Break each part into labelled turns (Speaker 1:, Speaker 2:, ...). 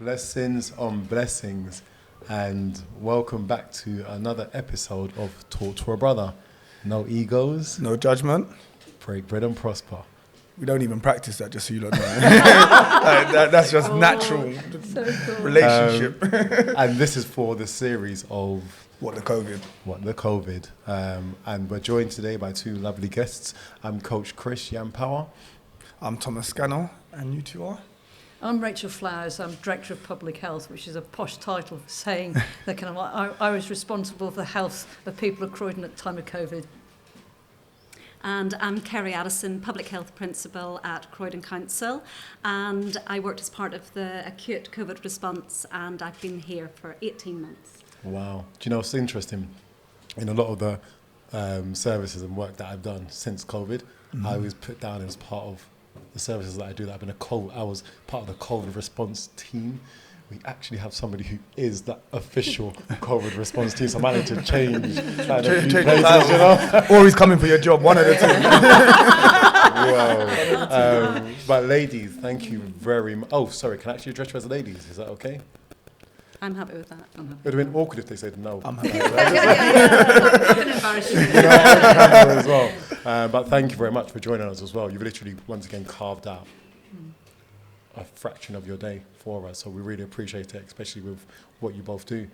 Speaker 1: Blessings on blessings, and welcome back to another episode of Talk to a Brother. No egos,
Speaker 2: no judgment.
Speaker 1: Break bread and prosper.
Speaker 2: We don't even practice that, just so you don't know. That's just natural
Speaker 3: so cool.
Speaker 2: relationship.
Speaker 1: And this is for the series of
Speaker 2: What the COVID.
Speaker 1: And we're joined today by two lovely guests. I'm Coach Chris Yampower.
Speaker 2: I'm Thomas Scannell, and you two are?
Speaker 3: I'm Rachel Flowers. I'm Director of Public Health, which is a posh title for saying that kind of I was responsible for the health of people of Croydon at the time of COVID.
Speaker 4: And I'm Kerry Addison, Public Health Principal at Croydon Council, and I worked as part of the acute COVID response, and I've been here for 18 months.
Speaker 1: Wow. Do you know what's interesting? In a lot of the services and work that I've done since COVID, I was put down as part of the services that I do. That I've been I was part of the COVID response team. We actually have somebody who is the official COVID response team, so I might need to change places, you know?
Speaker 2: Or he's coming for your job, one of the two.
Speaker 1: Wow. But ladies, thank you very much. Oh, sorry, can I actually address you as ladies? Is that okay?
Speaker 4: I'm happy with that.
Speaker 1: It would have been awkward if they said no.
Speaker 2: I'm happy.
Speaker 3: It's been embarrassing.
Speaker 1: As well. But thank you very much for joining us as well. You've literally once again carved out a fraction of your day for us, so we really appreciate it, especially with what you both do.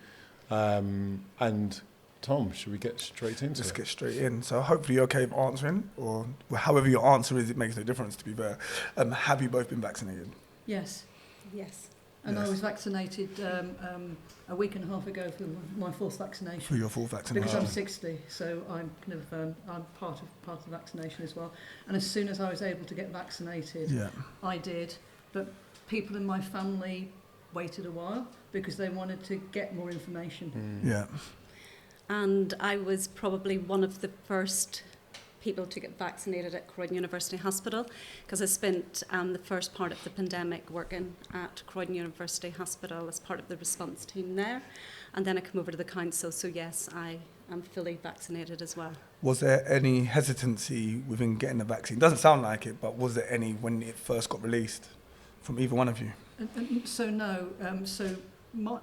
Speaker 1: And Tom, should we get straight into it?
Speaker 2: Let's get straight in. So hopefully you're okay with answering, or however your answer is, it makes no difference, to be fair. Have you both been vaccinated?
Speaker 3: Yes.
Speaker 4: Yes.
Speaker 3: And
Speaker 2: Yes.
Speaker 3: I was vaccinated a week and a half ago for my fourth vaccination.
Speaker 2: For your full vaccination?
Speaker 3: Because I'm 60, so I'm kind of I'm part of the vaccination as well. And as soon as I was able to get vaccinated, I did. But people in my family waited a while because they wanted to get more information.
Speaker 2: Yeah.
Speaker 4: And I was probably one of the first people to get vaccinated at Croydon University Hospital, because I spent the first part of the pandemic working at Croydon University Hospital as part of the response team there, and then I came over to the council, so yes, I am fully vaccinated as well. Was
Speaker 2: there any hesitancy within getting the vaccine? Doesn't sound like it, but was there any when it first got released from either one of you?
Speaker 3: So no,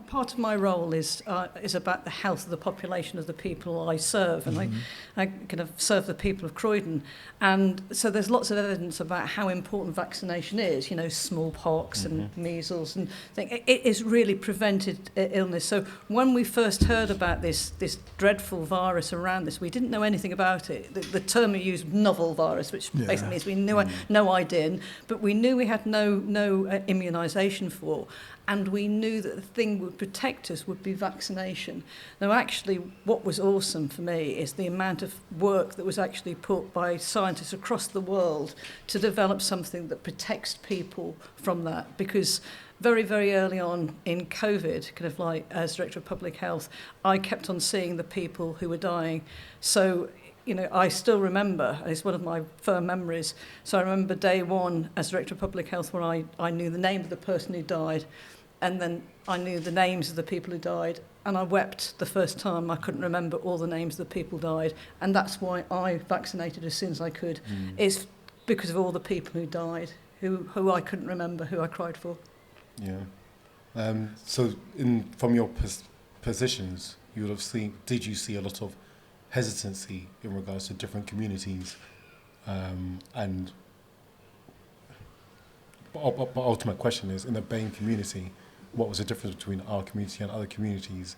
Speaker 3: part of my role is about the health of the population of the people I serve, and I kind of serve the people of Croydon, and so there's lots of evidence about how important vaccination is. You know, smallpox and measles, and it has really prevented illness. So when we first heard about this dreadful virus around this, we didn't know anything about it. The term we used, novel virus, which basically means we knew no idea, but we knew we had no immunisation for. And we knew that the thing that would protect us would be vaccination. Now, actually, what was awesome for me is the amount of work that was actually put by scientists across the world to develop something that protects people from that. Because very, very early on in COVID, kind of like as Director of Public Health, I kept on seeing the people who were dying. So, you know, I still remember, and it's one of my firm memories, so I remember day one as Director of Public Health when I knew the name of the person who died, and then I knew the names of the people who died, and I wept the first time I couldn't remember all the names of the people who died, and that's why I vaccinated as soon as I could. It's because of all the people who died, who I couldn't remember, who I cried for.
Speaker 1: Yeah. So from your positions, you would have seen, did you see a lot of hesitancy in regards to different communities, but ultimate question is, in the BAME community, what was the difference between our community and other communities,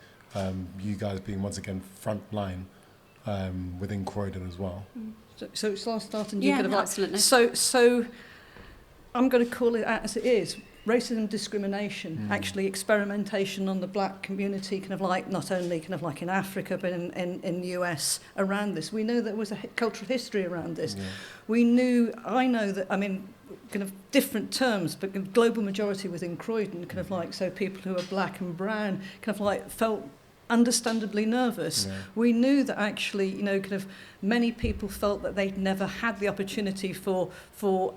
Speaker 1: you guys being once again frontline within Croydon as well?
Speaker 3: So shall I start and you
Speaker 4: Yeah,
Speaker 3: could have
Speaker 4: absolutely.
Speaker 3: So I'm going to call it as it is. Racism, discrimination, actually experimentation on the black community, kind of like not only kind of like in Africa, but in the US around this. We know there was a cultural history around this. Yeah. I know that, I mean, kind of different terms, but global majority within Croydon, kind of like, so people who are black and brown kind of like felt understandably nervous. Yeah. We knew that actually, you know, kind of many people felt that they'd never had the opportunity for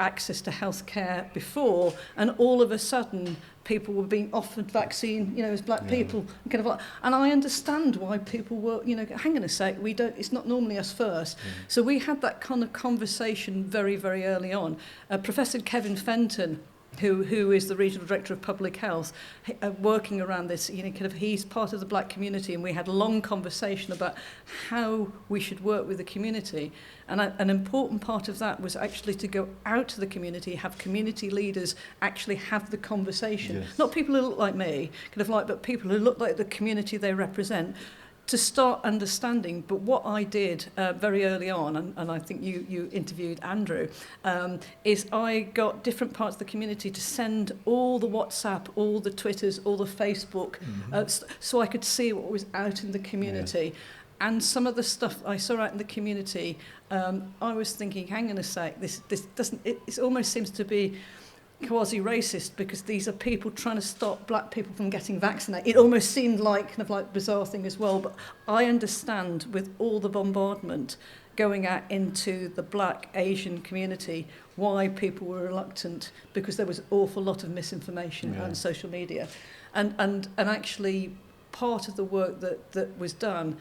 Speaker 3: access to healthcare before, and all of a sudden people were being offered vaccine, you know, as black people, kind of like, and I understand why people were, you know, hang on a sec, it's not normally us first. So we had that kind of conversation very, very early on. Professor Kevin Fenton who is the Regional Director of Public Health, working around this. He's part of the black community, and we had a long conversation about how we should work with the community. And an important part of that was actually to go out to the community, have community leaders actually have the conversation. Yes. Not people who look like me, but people who look like the community they represent, to start understanding. But what I did very early on, and I think you interviewed Andrew, is I got different parts of the community to send all the WhatsApp, all the Twitters, all the Facebook, so I could see what was out in the community. Yeah. And some of the stuff I saw out in the community, I was thinking, hang on a sec, this doesn't, it almost seems to be quasi-racist, because these are people trying to stop black people from getting vaccinated. It almost seemed like a bizarre thing as well, but I understand with all the bombardment going out into the black Asian community why people were reluctant, because there was an awful lot of misinformation on social media. And actually part of the work that was done,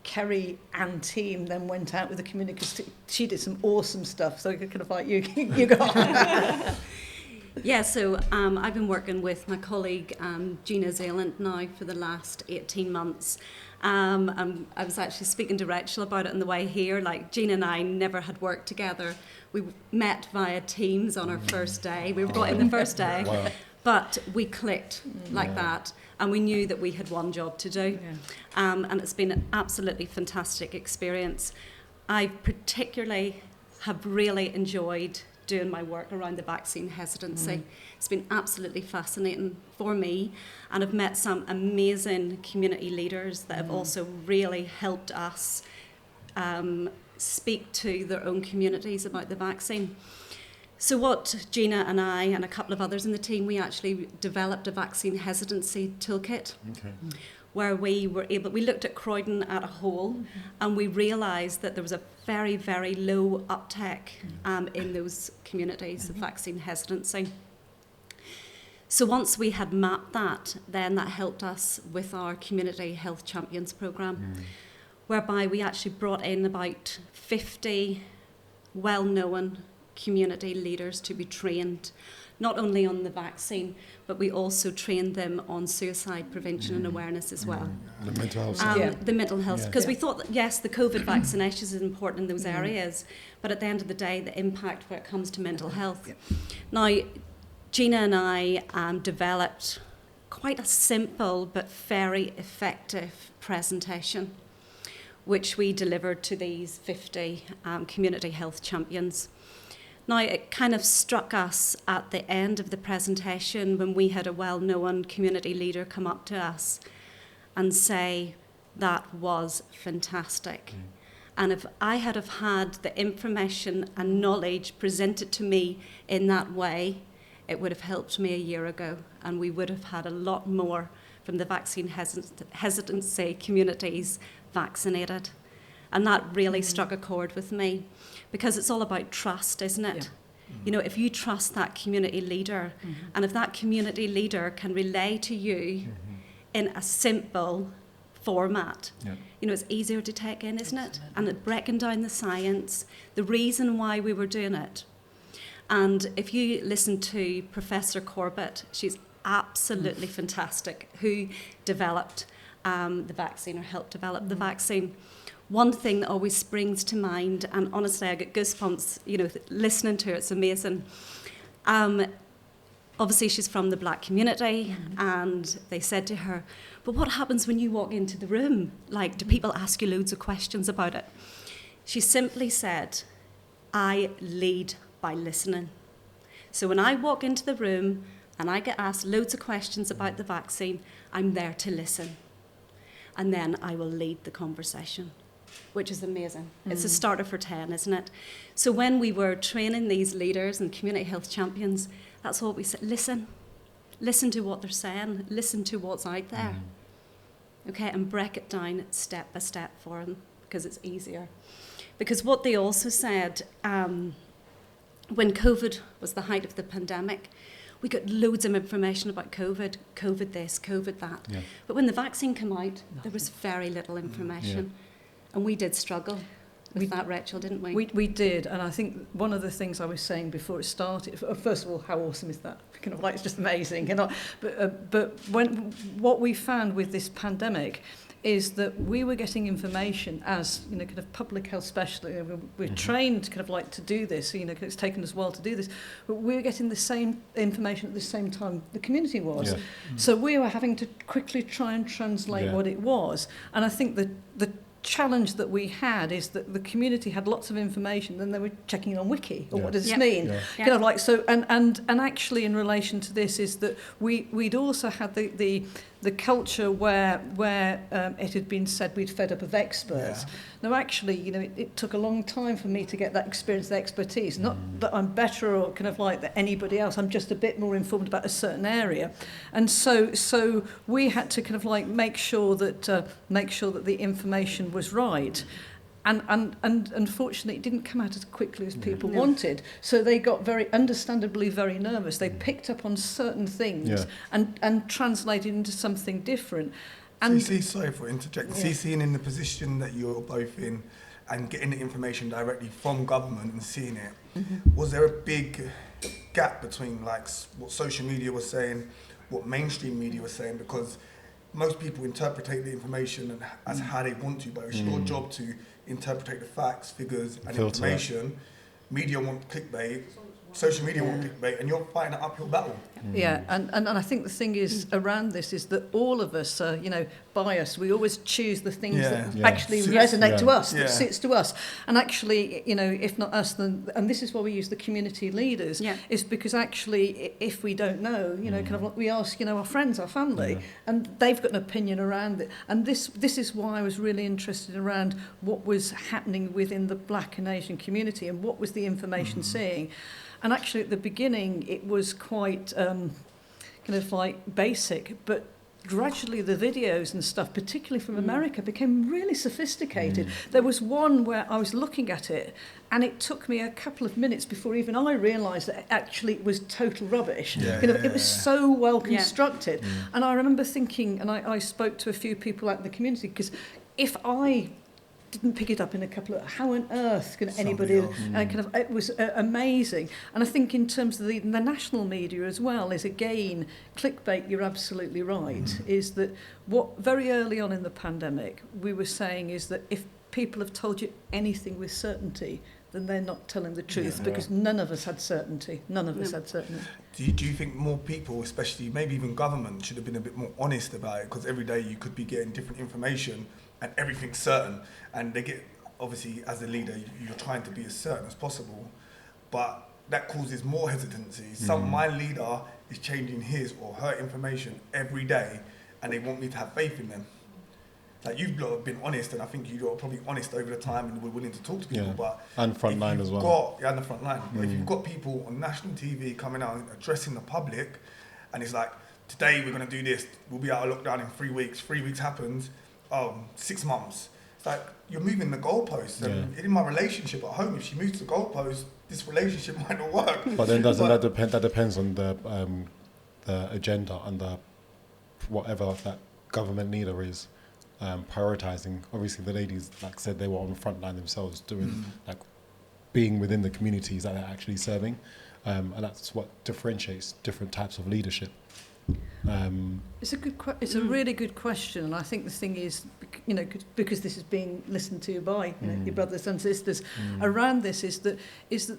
Speaker 3: Kerry and team then went out with the community, because she did some awesome stuff. So you go.
Speaker 4: Yeah, so I've been working with my colleague Gina Zealand now for the last 18 months. I was actually speaking to Rachel about it on the way here. Like, Gina and I never had worked together. We met via Teams on our first day. We were brought in the first day, but we clicked like that. And we knew that we had one job to do. Yeah. And it's been an absolutely fantastic experience. I particularly have really enjoyed doing my work around the vaccine hesitancy. It's been absolutely fascinating for me. And I've met some amazing community leaders that have also really helped us speak to their own communities about the vaccine. So what Gina and I and a couple of others in the team, we actually developed a vaccine hesitancy toolkit, where we looked at Croydon as a whole, and we realised that there was a very, very low uptake in those communities of vaccine hesitancy. So once we had mapped that, then that helped us with our Community Health Champions programme, whereby we actually brought in about 50 well-known community leaders to be trained, not only on the vaccine, but we also trained them on suicide prevention and awareness as well.
Speaker 1: The mental health.
Speaker 4: The mental health, because we thought that, yes, the COVID vaccinations is important in those areas, but at the end of the day, the impact when it comes to mental health. Now, Gina and I developed quite a simple but very effective presentation, which we delivered to these 50 community health champions. Now, it kind of struck us at the end of the presentation when we had a well-known community leader come up to us and say, that was fantastic. And if I had have had the information and knowledge presented to me in that way, it would have helped me a year ago, and we would have had a lot more from the vaccine hesitancy communities vaccinated. And that really struck a chord with me, because it's all about trust, isn't it? Yeah. You know, if you trust that community leader, and if that community leader can relay to you in a simple format, you know, it's easier to take in, isn't it? And it breaking down the science, the reason why we were doing it. And if you listen to Professor Corbett, she's absolutely fantastic, who developed the vaccine, or helped develop the vaccine. One thing that always springs to mind, and honestly I get goosebumps, you know, listening to it, it's amazing. Obviously she's from the black community, and they said to her, but what happens when you walk into the room? Like, do people ask you loads of questions about it? She simply said, I lead by listening. So when I walk into the room and I get asked loads of questions about the vaccine, I'm there to listen. And then I will lead the conversation, which is amazing. It's a starter for 10, isn't it? So when we were training these leaders and community health champions, that's what we said, listen. Listen to what they're saying. Listen to what's out there. Okay, and break it down step by step for them, because it's easier. Because what they also said, when COVID was the height of the pandemic, we got loads of information about COVID this, COVID that. Yeah. But when the vaccine came out, there was very little information. And we did struggle. with that, Rachel, didn't we?
Speaker 3: We did, and I think one of the things I was saying before it started, first of all, how awesome is that? Kind of like, it's just amazing. But what we found with this pandemic is that we were getting information as, you know, kind of public health specialists. We're trained kind of like to do this, you know, it's taken us a while to do this, but we were getting the same information at the same time the community was. So we were having to quickly try and translate what it was. And I think the challenge that we had is that the community had lots of information, then they were checking on Wiki, or what does this mean? Kind of like, so, and actually in relation to this is that we'd also had the culture where it had been said we'd fed up of experts. Now actually, you know, it took a long time for me to get that experience, the expertise. Not that I'm better or kind of like that anybody else, I'm just a bit more informed about a certain area. And so we had to kind of like make sure that the information was right. And unfortunately, it didn't come out as quickly as people wanted. So they got understandably very nervous. They picked up on certain things and translated into something different. And
Speaker 2: sorry for interjecting. Seeing in the position that you're both in and getting the information directly from government and seeing it, was there a big gap between like what social media was saying, what mainstream media was saying? Because most people interpret the information as how they want to, but it's your job to interpret the facts, figures, and information. Media want clickbait, social media want clickbait, and you're fighting an uphill battle.
Speaker 3: Yeah, and I think the thing is around this is that all of us are, you know, biased. We always choose the things that actually resonate to us, that sits to us. And actually, you know, if not us, then, and this is why we use the community leaders, is because actually, if we don't know, you know, kind of like we ask, you know, our friends, our family, and they've got an opinion around it. And this is why I was really interested around what was happening within the Black and Asian community and what was the information seeing. And actually, at the beginning, it was quite kind of like basic, but gradually the videos and stuff, particularly from America, became really sophisticated. There was one where I was looking at it, and it took me a couple of minutes before even I realised that actually it was total rubbish. It was so well constructed. And I remember thinking, and I spoke to a few people out in the community, because if I didn't pick it up in a couple of, how on earth can anybody, it was amazing. And I think in terms of the national media as well, is again, clickbait, you're absolutely right, is that what very early on in the pandemic, we were saying is that if people have told you anything with certainty, then they're not telling the truth, because none of us had certainty. None of us had certainty.
Speaker 2: Do you think more people, especially maybe even government, should have been a bit more honest about it? Because every day you could be getting different information and everything's certain, and they get, obviously as a leader you're trying to be as certain as possible, but that causes more hesitancy. My leader is changing his or her information every day, and they want me to have faith in them. Like, you've been honest, and I think you're probably honest over the time and we're willing to talk to people, but
Speaker 1: and frontline as well.
Speaker 2: And the front line. But if you've got people on national TV coming out and addressing the public, and it's like, today we're going to do this, we'll be out of lockdown in 3 weeks, 3 weeks happens, 6 months. It's like, you're moving the goalposts. And in my relationship at home, if she moves the goalposts, this relationship might not work.
Speaker 1: But then that depends on the agenda and the whatever that government leader is prioritising. Obviously, the ladies, like I said, they were on the front line themselves, doing like being within the communities that they're actually serving, and that's what differentiates different types of leadership.
Speaker 3: It's a really good question, and I think the thing is, you know, because this is being listened to by your brothers and sisters around this, is that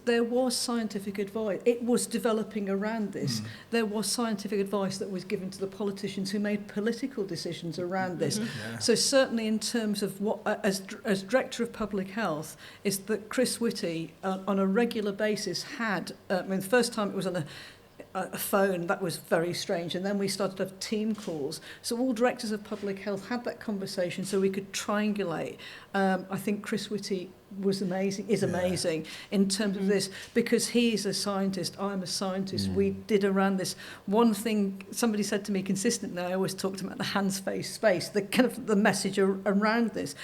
Speaker 3: there was scientific advice. It was developing around this. There was scientific advice that was given to the politicians who made political decisions around this. So certainly in terms of what, as Director of Public Health, is that Chris Whitty on a regular basis had, the first time it was on a phone, that was very strange, and then we started to have team calls, so all directors of public health had that conversation so we could triangulate. I think Chris Whitty is amazing in terms of this, because he's a scientist, I'm a scientist. We did around this one thing, somebody said to me consistently, I always talked about the hands, face, space, the kind of the message around this.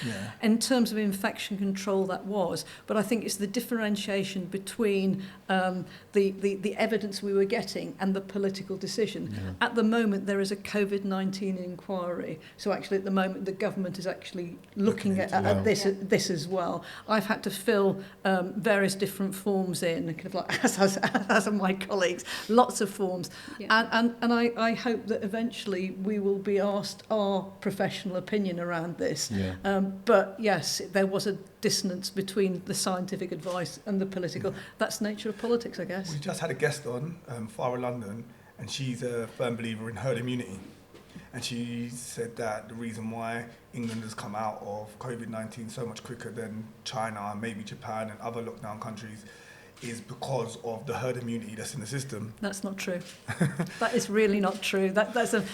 Speaker 3: In terms of infection control, that was, but I think it's the differentiation between the evidence we were getting and the political decision. At the moment there is a COVID-19 inquiry, so actually at the moment the government is actually looking at this as well. I've had to fill various different forms in, kind of like as have my colleagues, lots of forms. And I hope that eventually we will be asked our professional opinion around this. But yes, there was a dissonance between the scientific advice and the political. That's the nature of politics, I guess.
Speaker 2: We just had a guest on, Farah London, and she's a firm believer in herd immunity. And she said that the reason why England has come out of COVID-19 so much quicker than China and maybe Japan and other lockdown countries is because of the herd immunity that's in the system.
Speaker 3: That's not true. That is really not true. That's a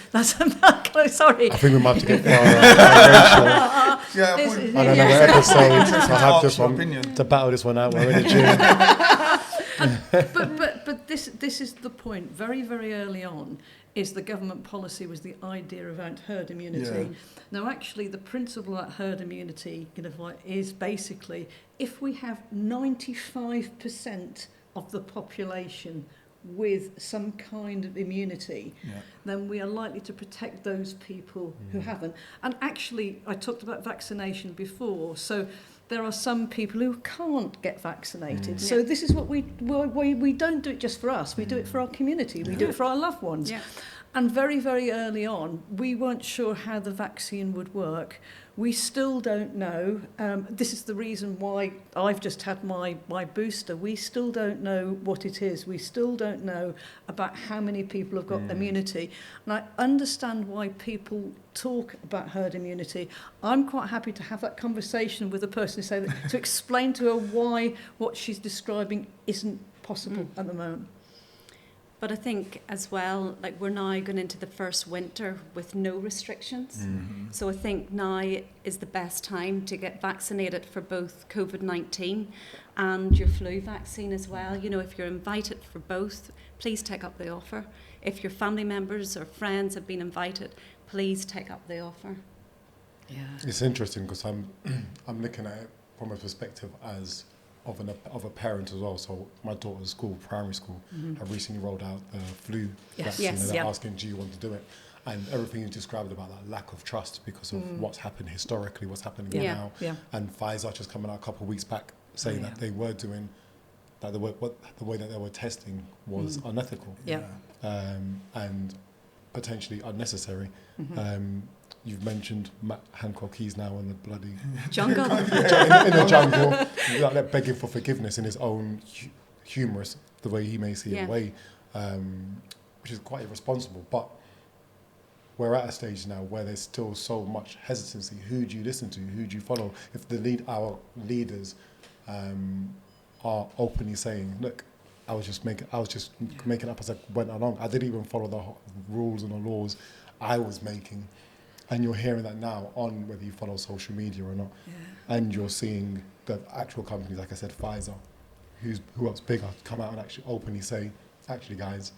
Speaker 3: sorry.
Speaker 1: I think we might have to get Farah on another episode to have this one, to battle this one out. We're in the gym.
Speaker 3: But this is the point. Very, very early on, is the government policy was the idea about herd immunity. Now, actually, the principle of herd immunity is basically if we have 95% of the population with some kind of immunity, then we are likely to protect those people who haven't. And actually, I talked about vaccination before, so there are some people who can't get vaccinated. So this is what we don't do it just for us, we do it for our community, we do it for our loved ones. And very, very early on, we weren't sure how the vaccine would work. We still don't know. This is the reason why I've just had my booster. We still don't know what it is. We still don't know about how many people have got immunity. And I understand why people talk about herd immunity. I'm quite happy to have that conversation with a person to explain to her why what she's describing isn't possible at the moment.
Speaker 4: But I think as well, like we're now going into the first winter with no restrictions. So I think now is the best time to get vaccinated for both COVID-19 and your flu vaccine as well. You know, if you're invited for both, please take up the offer. If your family members or friends have been invited, please take up the offer.
Speaker 1: It's interesting because I'm looking at it from a perspective of a parent as well. So my daughter's school, primary school, have recently rolled out the flu vaccine, and they're asking, do you want to do it? And everything you described about that lack of trust because of what's happened historically, what's happening now. And Pfizer just coming out a couple of weeks back saying that they were doing, that the way that they were testing was unethical and potentially unnecessary. You've mentioned Matt Hancock, he's now in the bloody
Speaker 3: jungle.
Speaker 1: in the jungle, like begging for forgiveness in his own humorous, the way he may see it, way, which is quite irresponsible. But we're at a stage now where there's still so much hesitancy. Who do you listen to? Who do you follow? If our leaders are openly saying, look, I was just making up as I went along. I didn't even follow the rules and the laws I was making. And you're hearing that now on whether you follow social media or not. And you're seeing the actual companies, like I said, Pfizer, who else bigger, come out and actually openly say, actually, guys,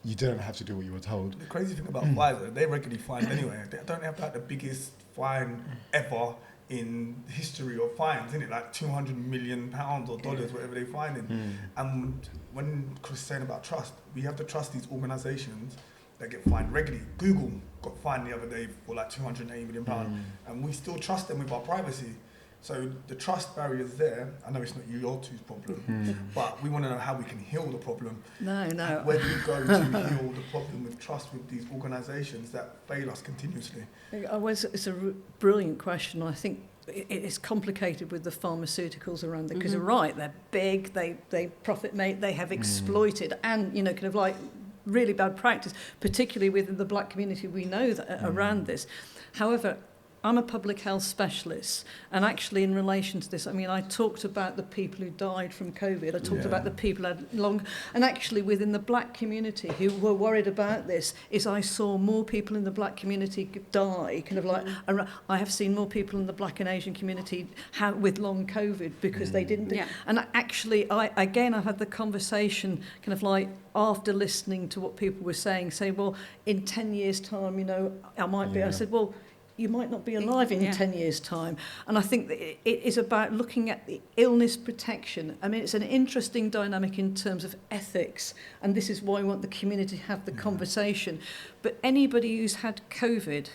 Speaker 1: you didn't have to do what you were told.
Speaker 2: The crazy thing about Pfizer, they regularly fine anyway. They don't have like the biggest fine ever in the history of fines, isn't it? Like £200 million or dollars, whatever they fine in. And when Chris is saying about trust, we have to trust these organisations that get fined regularly. Google got fined the other day for like £280 million, and we still trust them with our privacy. So the trust barrier is there. I know it's not your two's problem, but we want to know how we can heal the problem.
Speaker 3: No.
Speaker 2: Where do we go to heal the problem with trust with these organisations that fail us continuously?
Speaker 3: It's a brilliant question. I think it is complicated with the pharmaceuticals around there because you're right, they're big, they profit make, they have exploited, and kind of like really bad practice, particularly within the black community. We know that around this. However, I'm a public health specialist, and actually in relation to this, I mean, I talked about the people who died from COVID, I talked about the people who had and actually within the black community who were worried about this, is I saw more people in the black community die, kind of like, I have seen more people in the black and Asian community with long COVID because they didn't. And actually, I had the conversation kind of like after listening to what people were saying, say, well, in 10 years' time, I might be, I said, well, you might not be alive in 10 years' time. And I think that it is about looking at the illness protection. I mean, it's an interesting dynamic in terms of ethics, and this is why we want the community to have the conversation. But anybody who's had COVID,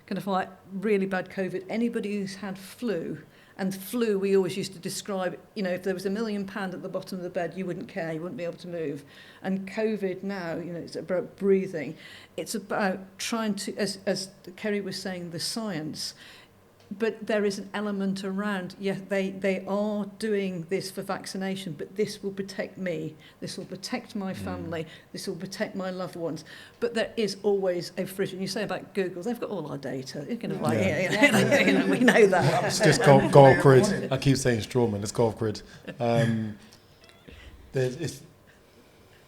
Speaker 3: kind of like really bad COVID, anybody who's had flu, And flu, we always used to describe, if there was £1 million at the bottom of the bed, you wouldn't care, you wouldn't be able to move. And COVID now, it's about breathing. It's about trying to, as Kerry was saying, the science. But there is an element around, they are doing this for vaccination, but this will protect me, this will protect my family, this will protect my loved ones. But there is always a friction. You say about Google, they've got all our data. You're kind of we know that.
Speaker 1: It's just go off grid. I keep saying strawman, let's go off grid. It's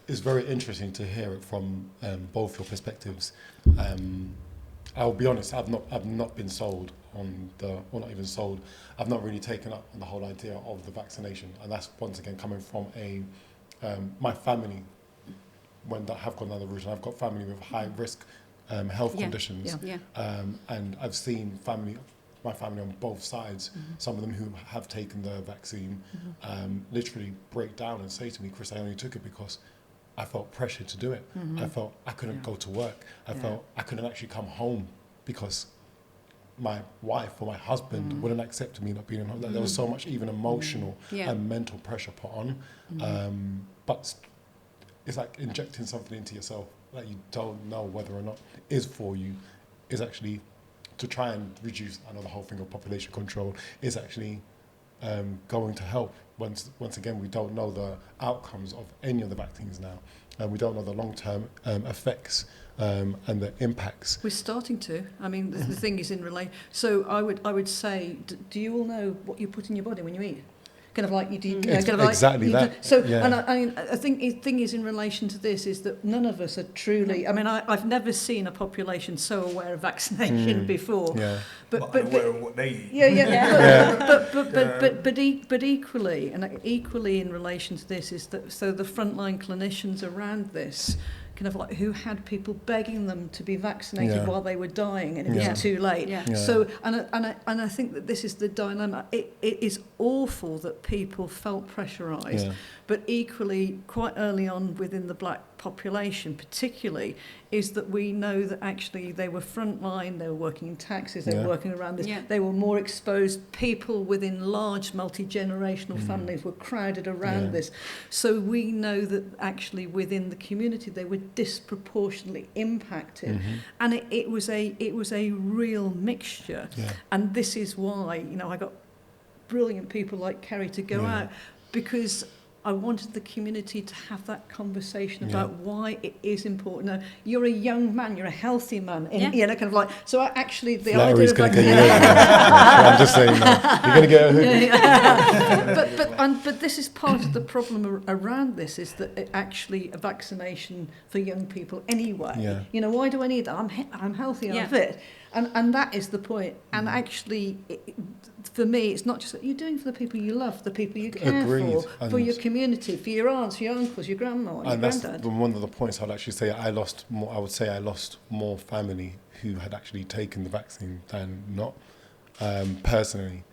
Speaker 1: very interesting to hear it from both your perspectives. I'll be honest, I've not been sold on not even sold. I've not really taken up on the whole idea of the vaccination, and that's once again coming from my family. When I have gone down the route, and I've got family with high risk health conditions, and I've seen my family on both sides. Some of them who have taken the vaccine literally break down and say to me, "Chris, I only took it because I felt pressure to do it. I felt I couldn't go to work. I felt I couldn't actually come home because my wife or my husband wouldn't accept me not being in home." There was so much even emotional and mental pressure put on. But it's like injecting something into yourself that you don't know whether or not is for you, is actually to try and reduce, I know the whole thing of population control is actually going to help. Once again, we don't know the outcomes of any of the vaccines now, and we don't know the long-term effects and the impacts.
Speaker 3: We're starting to. I mean, the thing is in relation. So I would say, do you all know what you put in your body when you eat? Kind of like you do.
Speaker 1: Exactly that.
Speaker 3: So, and I think the thing is in relation to this is that none of us are truly. I mean, I've never seen a population so aware of vaccination before.
Speaker 2: Yeah. But aware of what they eat.
Speaker 3: But equally, and equally in relation to this is that so the frontline clinicians around this. Kind of like who had people begging them to be vaccinated while they were dying, and it was too late. So, and I think that this is the dilemma. It is awful that people felt pressurised, but equally, quite early on within the black population, particularly, is that we know that actually they were frontline. They were working in taxis. They were working around this. They were more exposed. People within large multi-generational families were crowded around this. So we know that actually within the community they were disproportionately impacted, and it was a real mixture. And this is why I got brilliant people like Kerry to go out, because I wanted the community to have that conversation about why it is important. Now, you're a young man, you're a healthy man, kind of like. So actually, the idea of
Speaker 1: I'm just saying, you're going to get a hoodie.
Speaker 3: But this is part of the problem around this is that actually a vaccination for young people anyway. Why do I need that? I'm healthy, I'm fit, and that is the point. And actually, for me, it's not just that you're doing for the people you love, the people you care for your community, for your aunts, your uncles, your grandma, and your granddad. That's
Speaker 1: one of the points I'd actually say. I would say I lost more family who had actually taken the vaccine than not, personally,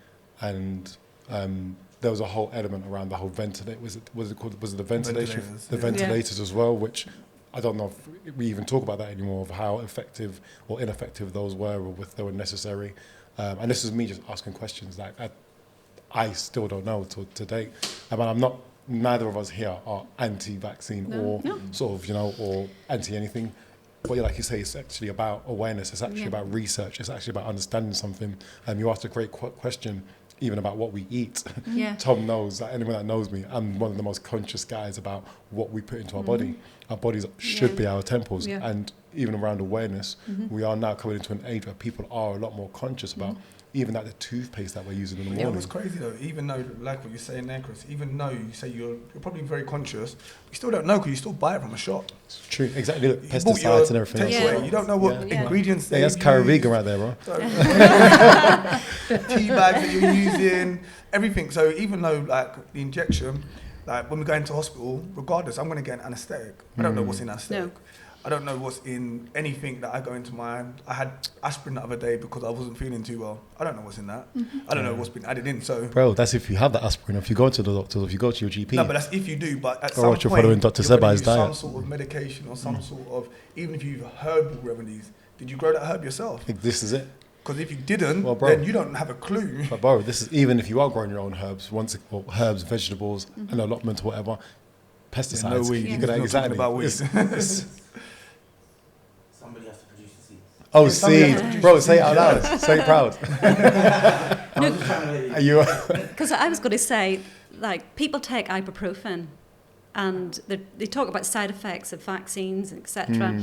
Speaker 1: and there was a whole element around the whole ventilator. Was it the ventilation? The ventilators as well, which I don't know if we even talk about that anymore, of how effective or ineffective those were, or if they were necessary. And this is me just asking questions like I still don't know to date. Neither of us here are anti-vaccine or sort of, or anti-anything. But like you say, it's actually about awareness. It's actually about research. It's actually about understanding something. And you asked a great question, even about what we eat. Tom knows, like anyone that knows me, I'm one of the most conscious guys about what we put into our body. Our bodies should be our temples. And even around awareness, we are now coming into an age where people are a lot more conscious about even like the toothpaste that we're using in the morning.
Speaker 2: Yeah, what's crazy though, even though, like what you're saying there, Chris, even though you say you're probably very conscious, you still don't know because you still buy it from a shop.
Speaker 1: It's true, exactly. Look, pesticides and everything.
Speaker 2: You don't know what ingredients they use.
Speaker 1: That's Kerry vegan right there, bro.
Speaker 2: Tea bags that you're using, everything. So even though like the injection, like when we go into hospital, regardless, I'm going to get an anaesthetic. I don't know what's in anaesthetic. I don't know what's in anything that I go into I had aspirin the other day because I wasn't feeling too well. I don't know what's in that. I don't know what's been added in. So,
Speaker 1: bro, that's if you have the aspirin. If you go to the doctor, if you go to your GP.
Speaker 2: No, but that's if you do. But at some point,
Speaker 1: you're following Dr. Seba's diet.
Speaker 2: Some sort of medication or some sort of, even if you've herbal remedies. Did you grow that herb yourself?
Speaker 1: I think this is it.
Speaker 2: Because if you didn't,
Speaker 1: Well, bro.
Speaker 2: then you don't have a clue.
Speaker 1: But bro, this is even if you are growing your own herbs, herbs, vegetables, an allotment or whatever, pesticides.
Speaker 2: Yeah, no weed.
Speaker 1: You
Speaker 2: He's
Speaker 1: could
Speaker 2: not
Speaker 1: exactly.
Speaker 2: talking about weed.
Speaker 5: Somebody has to produce the seeds.
Speaker 1: Oh,
Speaker 2: somebody has to
Speaker 1: seeds,
Speaker 2: produce
Speaker 1: bro,
Speaker 2: the
Speaker 1: say it out
Speaker 2: seeds.
Speaker 1: loud. Say it proud.
Speaker 5: I'm just trying to let you.
Speaker 1: Are you?
Speaker 4: Because I was going to say, like, people take ibuprofen and they talk about side effects of vaccines, etc.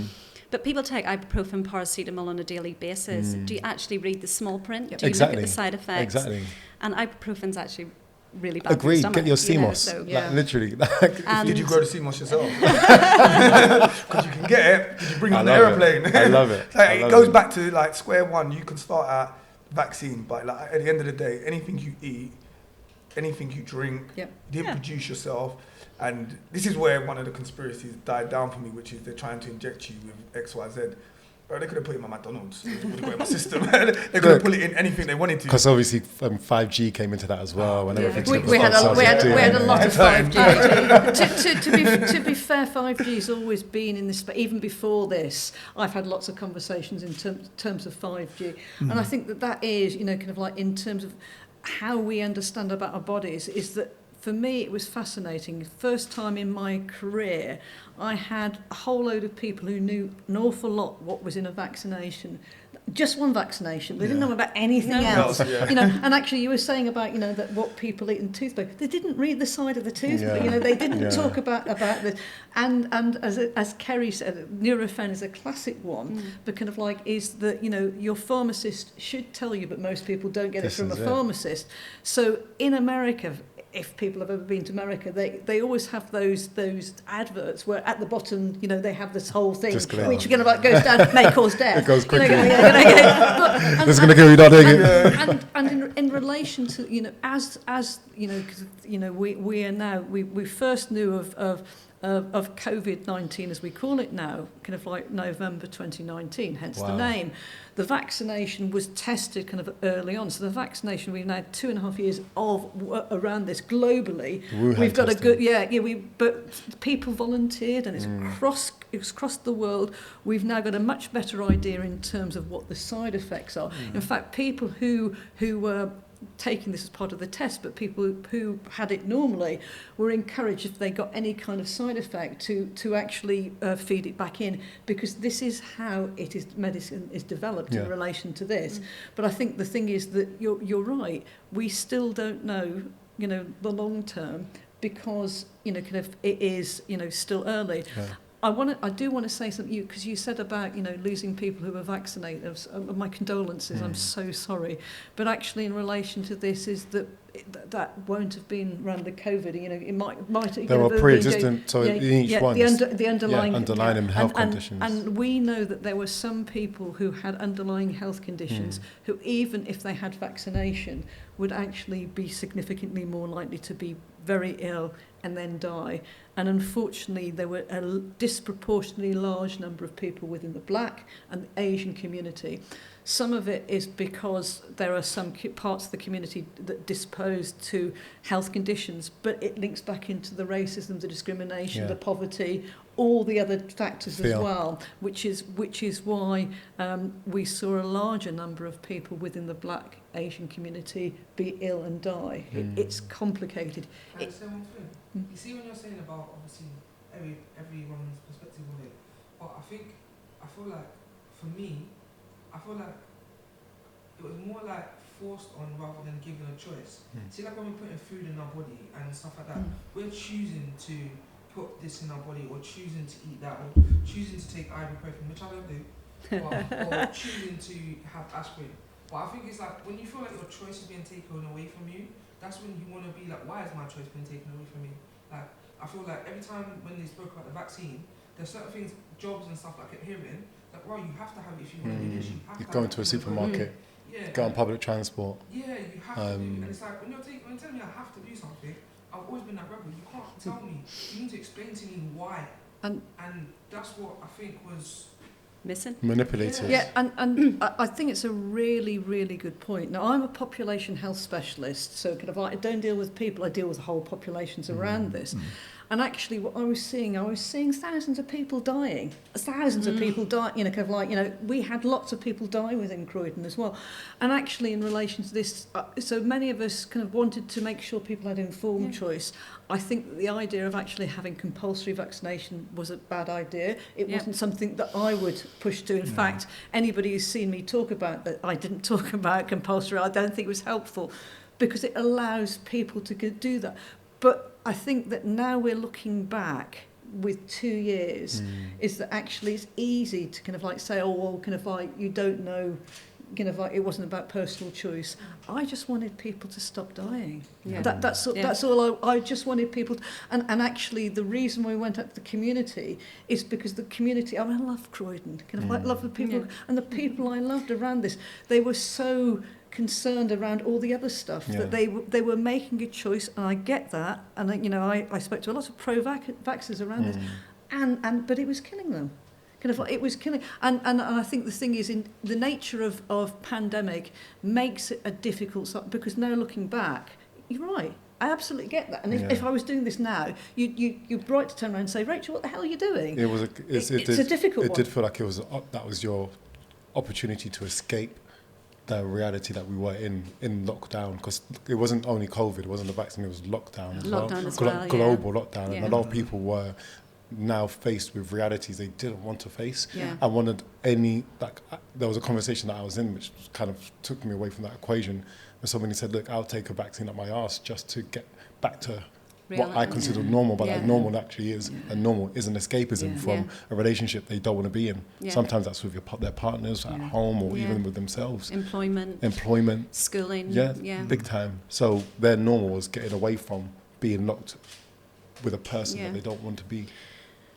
Speaker 4: But people take ibuprofen, paracetamol on a daily basis. Do you actually read the small print? Do you look at the side effects?
Speaker 1: Exactly.
Speaker 4: And ibuprofen's actually really bad for
Speaker 1: Agreed.
Speaker 4: your stomach.
Speaker 1: Get your
Speaker 4: you know,
Speaker 1: CMOS.
Speaker 4: so-
Speaker 1: Like, literally.
Speaker 4: And
Speaker 2: Did you grow the CMOS yourself? Because you can get it. Did you bring it
Speaker 1: I
Speaker 2: on the
Speaker 1: love it.
Speaker 2: aeroplane?
Speaker 1: I love it.
Speaker 2: Like,
Speaker 1: I
Speaker 2: it
Speaker 1: love
Speaker 2: goes
Speaker 1: it.
Speaker 2: back to like square one. You can start at vaccine, but like at the end of the day, anything you eat, anything you drink,
Speaker 3: Yep.
Speaker 2: you didn't
Speaker 4: Yeah.
Speaker 2: produce yourself. And this is where one of the conspiracies died down for me, which is they're trying to inject you with X, Y, Z. Bro, they could have put it in my McDonald's. They could have put it in my system. They could have put it in anything they wanted to.
Speaker 1: Because obviously 5G came into that as well, and
Speaker 3: Yeah.
Speaker 1: everything.
Speaker 3: We had a lot of
Speaker 2: Time.
Speaker 3: 5G. to be fair, 5G's always been in this, but even before this, I've had lots of conversations in terms of 5G, and I think that is, you know, kind of like in terms of how we understand about our bodies, is that for me it was fascinating. First time in my career, I had a whole load of people who knew an awful lot what was in a vaccination. Just one vaccination. They didn't know about anything else.
Speaker 2: Yeah.
Speaker 3: You know, and actually you were saying about, you know, that what people eat in toothpaste. They didn't read the side of the toothpaste.
Speaker 1: Yeah.
Speaker 3: You know, they didn't
Speaker 1: Yeah.
Speaker 3: talk about the and as Kerry said, Nurofen is a classic one. But kind of like is that, you know, your pharmacist should tell you, but most people don't get
Speaker 1: This
Speaker 3: it from a
Speaker 1: is it.
Speaker 3: pharmacist. So in America, if people have ever been to America, they always have those adverts where at the bottom, you know, they have this whole thing
Speaker 1: Disclaimer.
Speaker 3: which kind of like goes down, may cause death.
Speaker 1: It goes quickly.
Speaker 3: This
Speaker 1: is going to kill you, not taking it.
Speaker 3: And in relation to, you know, as you know, 'cause, you know, we are now, we first knew of COVID-19 as we call it now, kind of like November 2019, hence the
Speaker 1: Wow.
Speaker 3: name. The vaccination was tested kind of early on. So the vaccination, we've now had 2.5 years of around this globally.
Speaker 1: Wuhan
Speaker 3: We've got
Speaker 1: testing.
Speaker 3: a good, but people volunteered and it's crossed the world. We've now got a much better idea in terms of what the side effects are. In fact, people who were taking this as part of the test, but people who had it normally were encouraged, if they got any kind of side effect, to actually feed it back in, because this is how medicine is developed
Speaker 1: Yeah.
Speaker 3: in relation to this. But I think the thing is that you're right. We still don't know, you know, the long term, because, you know, kind of it is, you know, still early.
Speaker 1: Yeah.
Speaker 3: I do want to say something, because you said about, you know, losing people who were vaccinated. My condolences. I'm so sorry. But actually, in relation to this, is that that won't have been around the COVID. You know, it might.
Speaker 1: They were pre-existent, so in each one.
Speaker 3: The underlying
Speaker 1: underlying health conditions.
Speaker 3: And we know that there were some people who had underlying health conditions who, even if they had vaccination, would actually be significantly more likely to be very ill and then die. And unfortunately, there were a disproportionately large number of people within the Black and the Asian community. Some of it is because there are some parts of the community that disposed to health conditions, but it links back into the racism, the discrimination, the poverty, all the other factors as well, which is why we saw a larger number of people within the Black Asian community be ill and die. It's complicated.
Speaker 6: Can I say one thing? You see, when you're saying about obviously everyone's perspective on it, but I feel like for me, it was more like forced on rather than given a choice. See, like when we're putting food in our body and stuff like that, we're choosing to put this in our body, or choosing to eat that, or choosing to take ibuprofen, which I don't do, or choosing to have aspirin. But I think it's like when you feel like your choice is being taken away from you, that's when you want to be like, why is my choice being taken away from me? Like, I feel like every time when they spoke about the vaccine, there's certain things, jobs and stuff like I kept hearing, like, well, you have to have it if you want to do this, you have to
Speaker 1: Go
Speaker 6: have
Speaker 1: into a
Speaker 6: it if you wanna
Speaker 1: supermarket,
Speaker 6: Yeah.
Speaker 1: go on public transport.
Speaker 6: Yeah, you have to do. And it's like, when you're telling me I have to do something, I've always been that rebel. You can't tell me. You need to explain to me why. And that's what I think was
Speaker 4: missing.
Speaker 1: Manipulated.
Speaker 3: Yeah, and I think it's a really, really good point. Now, I'm a population health specialist, so kind of I don't deal with people, I deal with whole populations around this. And actually what I was seeing thousands of people dying. Thousands of people dying, you know, kind of like, you know, we had lots of people die within Croydon as well. And actually in relation to this, so many of us kind of wanted to make sure people had informed choice. I think that the idea of actually having compulsory vaccination was a bad idea. It wasn't something that I would push to. In fact, anybody who's seen me talk about that, I didn't talk about compulsory, I don't think it was helpful, because it allows people to do that. But I think that now we're looking back with 2 years, is that actually it's easy to kind of like say, oh, well, kind of like, you don't know, kind of like, it wasn't about personal choice. I just wanted people to stop dying. That's all. I just wanted people to, and actually the reason we went out to the community is because the community, I mean, I love Croydon, kind of like love the people, and the people I loved around this, they were so concerned around all the other stuff that they were making a choice, and I get that, and you know, I spoke to a lot of pro-vaxxers around this, and but it was killing them. Kind of like it was killing, and I think the thing is, in the nature of pandemic makes it a difficult, because now looking back, you're right. I absolutely get that. And if I was doing this now, you're right to turn around and say, Rachel, what the hell are you doing?
Speaker 1: It's
Speaker 3: a difficult one.
Speaker 1: It did feel like that was your opportunity to escape the reality that we were in lockdown, because it wasn't only COVID, it wasn't the vaccine, it was lockdown as well. Global lockdown, and a lot of people were now faced with realities they didn't want to face. I wanted there was a conversation that I was in which kind of took me away from that equation, where somebody said, look, I'll take a vaccine up my arse just to get back to what I consider normal, but like normal actually is, and normal is an escapism from a relationship they don't want to be in. Sometimes that's with their partners at home, or even with themselves. Employment. Schooling. Big time. So their normal was getting away from being locked with a person that they don't want to be.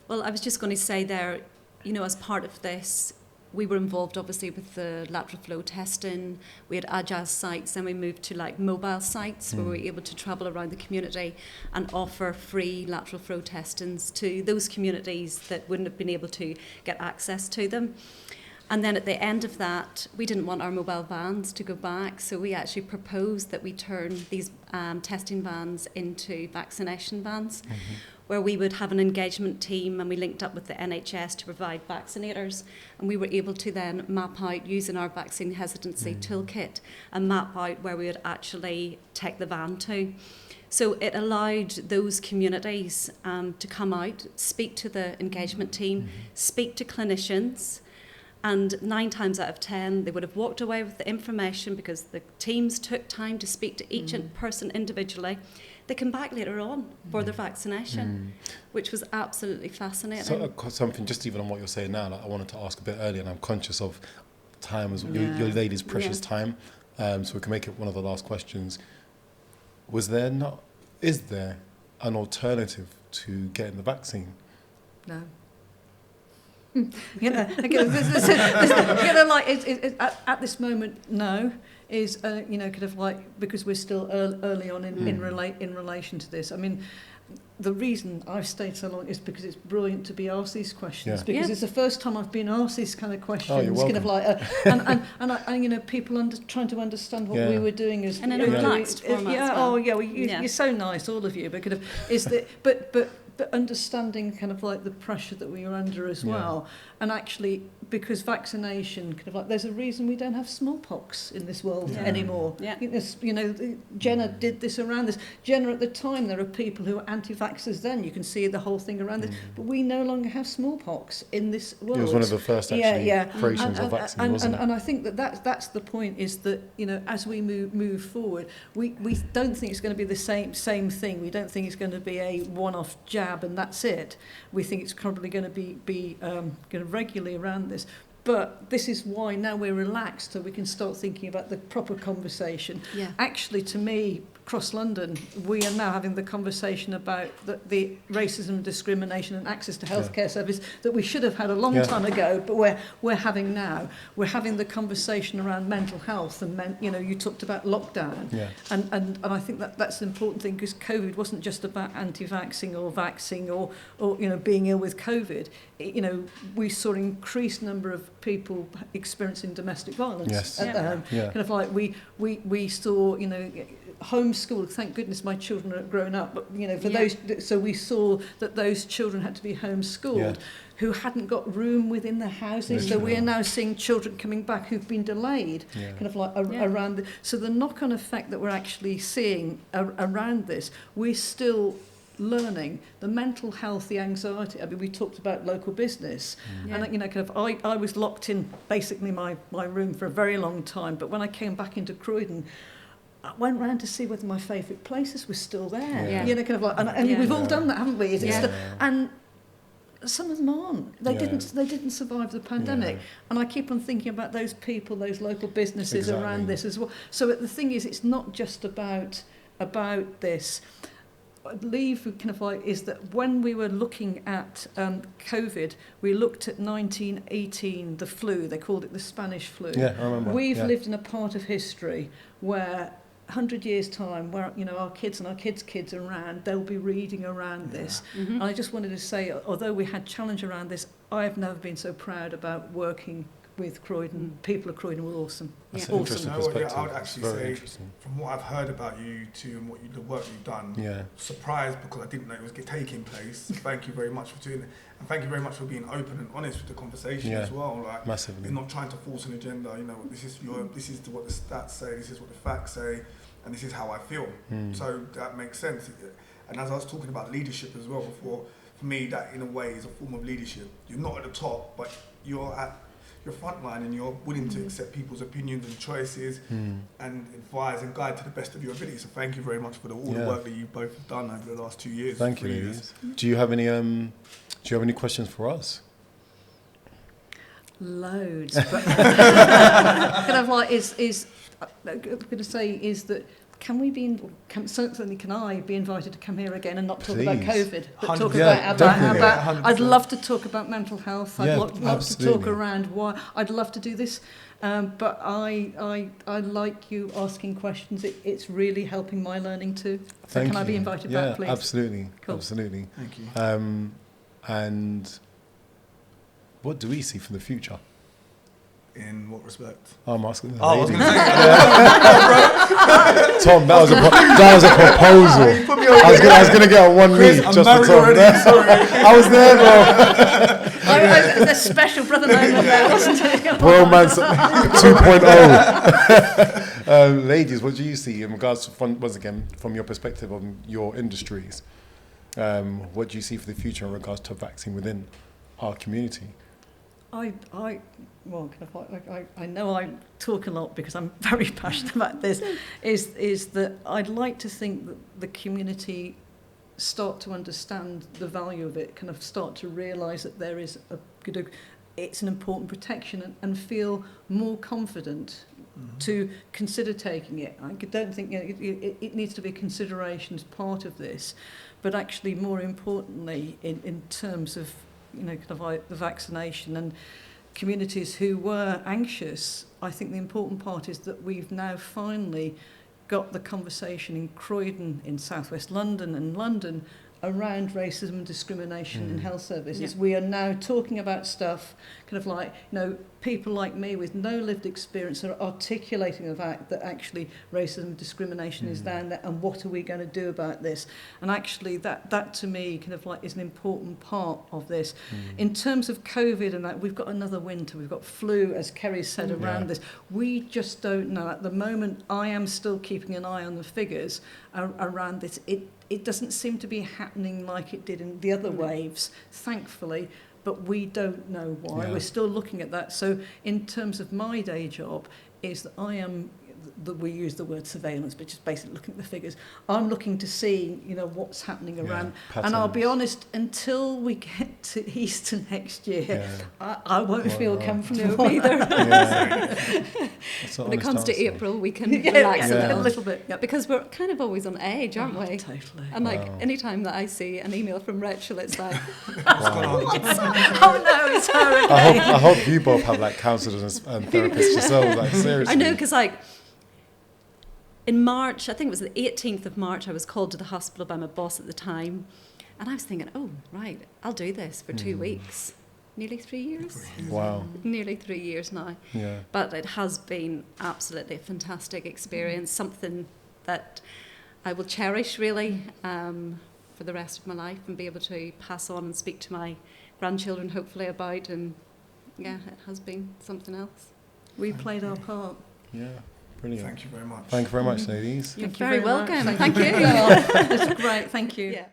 Speaker 4: Well, I was just going to say there, you know, as part of this, we were involved obviously with the lateral flow testing. We had agile sites, then we moved to like mobile sites where we were able to travel around the community and offer free lateral flow testings to those communities that wouldn't have been able to get access to them. And then at the end of that, we didn't want our mobile vans to go back, so we actually proposed that we turn these testing vans into vaccination vans, where we would have an engagement team, and we linked up with the NHS to provide vaccinators, and we were able to then map out, using our vaccine hesitancy toolkit, and map out where we would actually take the van to. So it allowed those communities to come out, speak to the engagement team, speak to clinicians, and 9 times out of 10, they would have walked away with the information because the teams took time to speak to each person individually. They come back later on for their vaccination, which was absolutely fascinating.
Speaker 1: So something just even on what you're saying now, like I wanted to ask a bit earlier, and I'm conscious of time, as your ladies' precious time, so we can make it one of the last questions. Is there an alternative to getting the vaccine?
Speaker 3: No. At this moment, no, is kind of like, because we're still early on in relation to this. I mean, the reason I've stayed so long is because it's brilliant to be asked these questions, because it's the first time I've been asked these kind of questions.
Speaker 1: Oh, you're welcome.
Speaker 3: Kind of like, and people trying to understand what we were doing as
Speaker 4: in a relaxed format.
Speaker 3: You're so nice, all of you. But kind of but understanding kind of like the pressure that we were under as well, and actually because vaccination kind of like, there's a reason we don't have smallpox in this world anymore. Jenna did this around this. Jenna at the time, there are people who were anti-vaxxers then. You can see the whole thing around this, but we no longer have smallpox in this world.
Speaker 1: It was one of the first creations of vaccine, wasn't it?
Speaker 3: And I think that's the point, is that as we move forward, we don't think it's going to be the same thing. We don't think it's going to be a one-off jab and that's it. We think it's probably going to be going to regularly around this. But this is why now we're relaxed, so we can start thinking about the proper conversation. Actually, to me, across London, we are now having the conversation about the racism, discrimination and access to healthcare service that we should have had a long time ago, but we're having now. We're having the conversation around mental health, and you talked about lockdown, and I think that's an important thing, because COVID wasn't just about anti-vaxxing or vaxxing or being ill with COVID. We saw an increased number of people experiencing domestic violence at home. Kind of like we saw homeschooled. Thank goodness my children are grown up. But for
Speaker 4: Yeah.
Speaker 3: those, so we saw that those children had to be homeschooled, who hadn't got room within their houses. So we are now seeing children coming back who've been delayed, kind of like around. So the knock-on effect that we're actually seeing around this, we're still learning the mental health, the anxiety. I mean, we talked about local business, and I was locked in basically my room for a very long time. But when I came back into Croydon, I went round to see whether my favourite places were still there. And we've all done that, haven't we? And some of them aren't. They didn't survive the pandemic. And I keep on thinking about those people, those local businesses around this as well. So the thing is, it's not just about this. I believe is that when we were looking at COVID, we looked at 1918, the flu. They called it the Spanish flu.
Speaker 1: Yeah, I remember.
Speaker 3: We've lived in a part of history where 100 years' time, where our kids and our kids' kids are around, they'll be reading around this.
Speaker 4: Mm-hmm.
Speaker 3: And I just wanted to say, although we had challenge around this, I've never been so proud about working with Croydon. People of Croydon were awesome.
Speaker 1: That's
Speaker 3: Yeah.
Speaker 1: an interesting perspective.
Speaker 2: I would actually
Speaker 1: Very
Speaker 2: say,
Speaker 1: interesting.
Speaker 2: from what I've heard about you two and the work you've done, surprised because I didn't know it was taking place. Thank you very much for doing it. And thank you very much for being open and honest with the conversation as well. Like,
Speaker 1: massively.
Speaker 2: you're not trying to force an agenda. This is what the stats say, this is what the facts say, and this is how I feel. So that makes sense. And as I was talking about leadership as well before, for me, that in a way is a form of leadership. You're not at the top, but you're at your front line and you're willing to accept people's opinions and choices and advise and guide to the best of your ability. So thank you very much for all the work that you both have done over the last 2 years.
Speaker 1: Thank you, ladies. Do you have any questions for us?
Speaker 3: Loads, but kind of like is I'm going to say is that can I be invited to come here again and not talk about COVID, but talk about I'd love to talk about mental health. I'd love to talk around why. I'd love to do this, but I like you asking questions. It's really helping my learning too. So can I be invited back, please?
Speaker 1: Absolutely,
Speaker 3: cool.
Speaker 1: Absolutely.
Speaker 2: Thank you.
Speaker 1: And what do we see for the future?
Speaker 2: In what respect?
Speaker 1: I'm asking the
Speaker 2: I was
Speaker 1: ladies.
Speaker 2: going to say,
Speaker 1: Tom, that was a proposal. I was going to get on one knee just for Tom. I was there, bro.
Speaker 3: There's a special brother moment there, wasn't it?
Speaker 1: Bromance 2.0. Ladies, what do you see in regards to, once again, from your perspective of your industries? What do you see for the future in regards to vaccine within our community?
Speaker 3: I know I talk a lot because I'm very passionate about this, is that I'd like to think that the community start to understand the value of it, kind of start to realise that there is it's an important protection and feel more confident to consider taking it. I don't think it needs to be a consideration as part of this, but actually more importantly in terms of kind of like the vaccination and communities who were anxious, I think the important part is that we've now finally got the conversation in Croydon, in southwest London and London around racism and discrimination in health services. We are now talking about stuff kind of like, people like me with no lived experience are articulating the fact that actually racism and discrimination is down there and what are we going to do about this? And actually that to me kind of like is an important part of this. In terms of COVID and that, we've got another winter, we've got flu, as Kerry said, around this. We just don't know. At the moment, I am still keeping an eye on the figures around this. It doesn't seem to be happening like it did in the other waves, thankfully, but we don't know why. We're still looking at that. So in terms of my day job, is that we use the word surveillance, but just basically looking at the figures. I'm looking to see, what's happening around. And I'll be honest, until we get to Easter next year, I won't feel comfortable either.
Speaker 4: When it comes to April, we can relax
Speaker 3: a little bit.
Speaker 4: Because we're kind of always on edge, aren't we?
Speaker 3: Totally.
Speaker 4: And any time that I see an email from Rachel, it's like,
Speaker 3: oh no, it's her again.
Speaker 1: I hope you both have like counsellors and therapists yourselves. Like seriously.
Speaker 4: I know, because in March, I think it was the 18th of March, I was called to the hospital by my boss at the time. And I was thinking, oh, right, I'll do this for 2 weeks. Nearly 3 years.
Speaker 1: Wow.
Speaker 4: Nearly 3 years now.
Speaker 1: Yeah.
Speaker 4: But it has been absolutely a fantastic experience, something that I will cherish really for the rest of my life, and be able to pass on and speak to my grandchildren hopefully about. And yeah, it has been something else.
Speaker 3: We played our part.
Speaker 1: Yeah, brilliant.
Speaker 2: Thank you very much.
Speaker 1: Thank you very much, ladies.
Speaker 4: You're
Speaker 3: Thank you
Speaker 4: very
Speaker 3: very much.
Speaker 4: welcome.
Speaker 3: Thank
Speaker 4: Thank you.
Speaker 3: It's great. Thank you.
Speaker 4: Yeah.